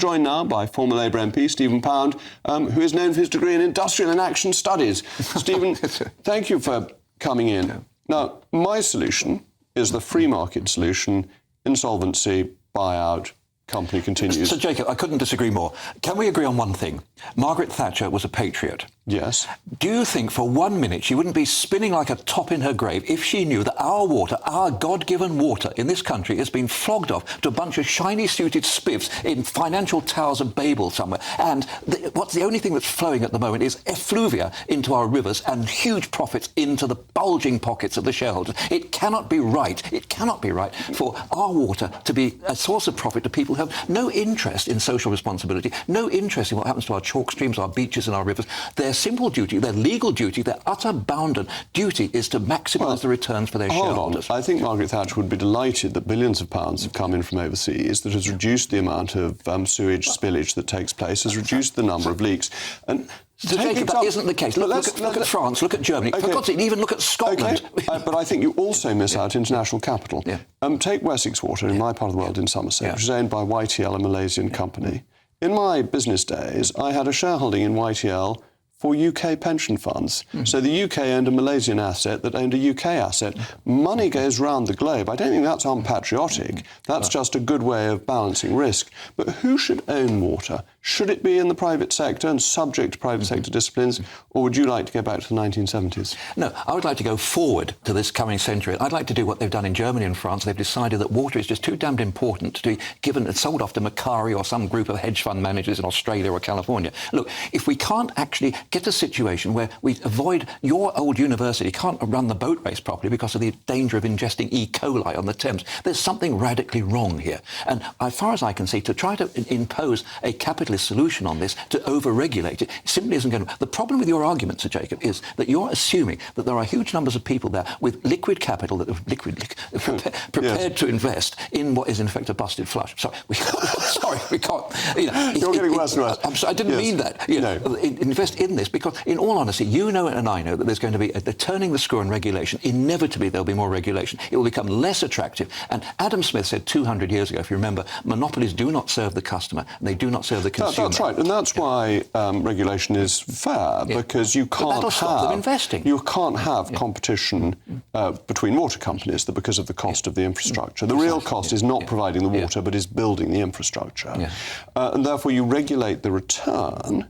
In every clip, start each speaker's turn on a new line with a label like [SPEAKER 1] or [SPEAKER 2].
[SPEAKER 1] Joined now by former Labour MP Stephen Pound, who is known for his degree in Industrial and Action Studies. Stephen, thank you for coming in. Now, my solution is the free market solution: insolvency, buyout, company continues.
[SPEAKER 2] So, Jacob, I couldn't disagree more. Can we agree on one thing? Margaret Thatcher was a patriot.
[SPEAKER 1] Yes.
[SPEAKER 2] Do you think for 1 minute she wouldn't be spinning like a top in her grave if she knew that our water, our God-given water in this country, has been flogged off to a bunch of shiny-suited spiffs in financial towers of Babel somewhere, and what's the only thing that's flowing at the moment is effluvia into our rivers and huge profits into the bulging pockets of the shareholders? It cannot be right for our water to be a source of profit to people who have no interest in social responsibility, no interest in what happens to our chalk streams, our beaches and our rivers. Their simple duty, their legal duty, their utter bounden duty is to maximise the returns for their shareholders.
[SPEAKER 1] I think Margaret Thatcher would be delighted that billions of pounds have come in from overseas, that has reduced the amount of sewage spillage that takes place, has reduced the number of leaks. And
[SPEAKER 2] so, Jacob, that isn't the case. Look at France, look at Germany, for God's sake, even look at Scotland.
[SPEAKER 1] Okay. But I think you also miss out international capital.
[SPEAKER 2] Yeah.
[SPEAKER 1] Take Wessex Water in my part of the world in Somerset, which is owned by YTL, a Malaysian company. In my business days, I had a shareholding in YTL for UK pension funds. So the UK owned a Malaysian asset that owned a UK asset. Money goes round the globe. I don't think that's unpatriotic. That's just a good way of balancing risk. But who should own water? Should it be in the private sector and subject to private sector disciplines, or would you like to go back to the 1970s?
[SPEAKER 2] No, I would like to go forward to this coming century. I'd like to do what they've done in Germany and France. They've decided that water is just too damned important to be given and sold off to Macquarie or some group of hedge fund managers in Australia or California. Look, if we can't actually get a situation where we avoid your old university can't run the boat race properly because of the danger of ingesting E. coli on the Thames, there's something radically wrong here. And as far as I can see, to try to impose a capitalist solution on this, to over-regulate it, simply isn't going to... The problem with your argument, Sir Jacob, is that you're assuming that there are huge numbers of people there with liquid capital that are prepared to invest in what is in effect a busted flush. Sorry, we can't.
[SPEAKER 1] You're getting worse and worse.
[SPEAKER 2] I didn't mean that. Invest in this because, in all honesty, you know and I know that there's going to be a turning the screw on regulation. Inevitably, there'll be more regulation. It will become less attractive. And Adam Smith said 200 years ago, if you remember, monopolies do not serve the customer, and they do not serve the consumer.
[SPEAKER 1] That's right, and that's why regulation is fair, because you can't have competition between water companies because of the cost of the infrastructure. The real cost is not providing the water, but is building the infrastructure. And therefore you regulate the return,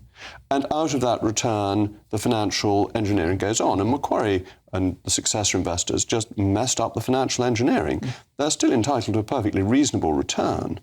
[SPEAKER 1] and out of that return, the financial engineering goes on. And Macquarie and the successor investors just messed up the financial engineering. They're still entitled to a perfectly reasonable return.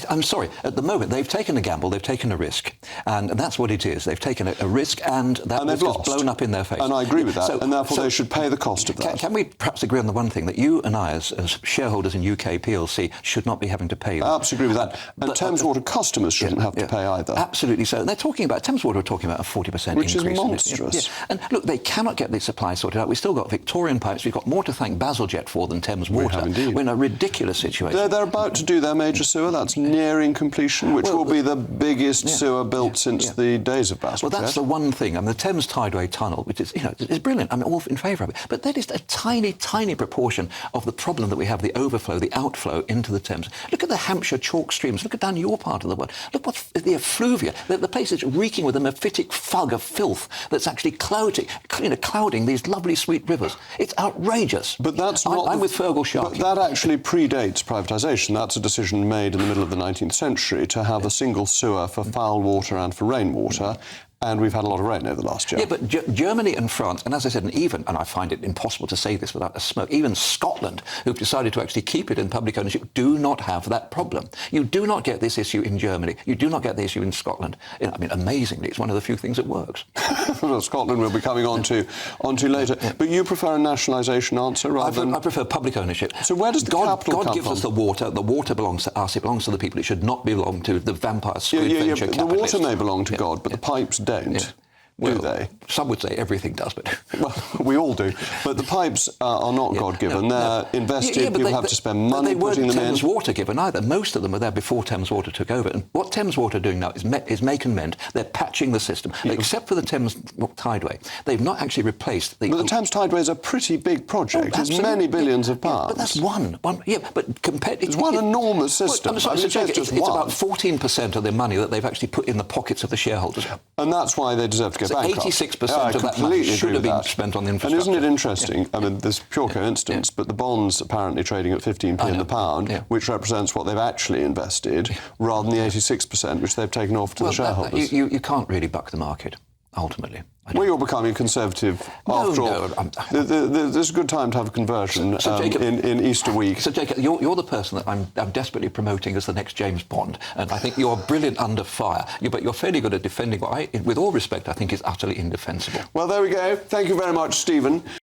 [SPEAKER 2] I'm sorry, at the moment they've taken a gamble, they've taken a risk, and that's what it is. They've taken a risk and that risk has blown up in their face.
[SPEAKER 1] And I agree with that, and therefore they should pay the cost of that.
[SPEAKER 2] Can we perhaps agree on the one thing, that you and I, as shareholders in UK PLC, should not be having to pay?
[SPEAKER 1] I absolutely agree with that. And Thames Water customers shouldn't have to pay either.
[SPEAKER 2] Absolutely so. And they're talking about, Thames Water are talking about a 40% increase.
[SPEAKER 1] Which is monstrous.
[SPEAKER 2] And look, they cannot get the supply sorted out. We've still got Victorian pipes. We've got more to thank Bazalgette for than Thames Water.
[SPEAKER 1] We have indeed.
[SPEAKER 2] We're in a ridiculous situation.
[SPEAKER 1] They're about to do their major sewer. That's nearing completion, which will be the biggest sewer built since the days of Bazalgette.
[SPEAKER 2] Well, that's the one thing. I mean, the Thames Tideway Tunnel, which is, is brilliant. I'm all in favour of it. But that is a tiny, tiny proportion of the problem that we have, the overflow, the outflow into the Thames. Look at the Hampshire chalk streams. Look at down your part of the world. Look what's the effluvia. The place is reeking with a mephitic fug of filth that's actually clouding these lovely, sweet rivers. It's outrageous.
[SPEAKER 1] But that's not...
[SPEAKER 2] I'm with Fergal Sharkey.
[SPEAKER 1] But that actually predates privatisation. That's a decision made in the middle of the 19th century to have a single sewer for foul water and for rainwater. And we've had a lot of rain over the last year.
[SPEAKER 2] Yeah, but Germany and France, and as I said, and I find it impossible to say this without a smirk, even Scotland, who've decided to actually keep it in public ownership, do not have that problem. You do not get this issue in Germany. You do not get the issue in Scotland. I mean, amazingly, it's one of the few things that works.
[SPEAKER 1] Well, Scotland we'll be coming on to later. Yeah. But you prefer a nationalisation answer rather than...
[SPEAKER 2] I prefer public ownership.
[SPEAKER 1] So where does the capital come from?
[SPEAKER 2] God gives us the water. The water belongs to us. It belongs to the people. It should not belong to the vampire squid venture capitalists.
[SPEAKER 1] The water may belong to God, but the pipes don't. do they?
[SPEAKER 2] Some would say everything does, but...
[SPEAKER 1] Well, we all do. But the pipes are not God-given. They're invested. People have to spend money putting them in.
[SPEAKER 2] They weren't Thames Water given either. Most of them were there before Thames Water took over. And what Thames Water are doing now is make and mend. They're patching the system. Except for the Thames Tideway, they've not actually replaced the...
[SPEAKER 1] But the Thames Tideway is a pretty big project. It's many billions of pounds.
[SPEAKER 2] But that's one. But compared...
[SPEAKER 1] It's one enormous system.
[SPEAKER 2] Well, it's about 14% of the money that they've actually put in the pockets of the shareholders.
[SPEAKER 1] And that's why they deserve to go bankrupt.
[SPEAKER 2] 86% of that money should have been spent on the infrastructure.
[SPEAKER 1] And isn't it interesting? I mean, this is pure coincidence, but the bonds apparently trading at 15p in the pound, which represents what they've actually invested, rather than the 86% which they've taken off to the shareholders.
[SPEAKER 2] You can't really buck the market, ultimately.
[SPEAKER 1] Well, you're becoming conservative after all. There's a good time to have a conversion Jacob, in Easter week.
[SPEAKER 2] So, Jacob, you're the person that I'm desperately promoting as the next James Bond, and I think you're brilliant under fire. But you're fairly good at defending what with all respect, I think is utterly indefensible.
[SPEAKER 1] Well, there we go. Thank you very much, Stephen.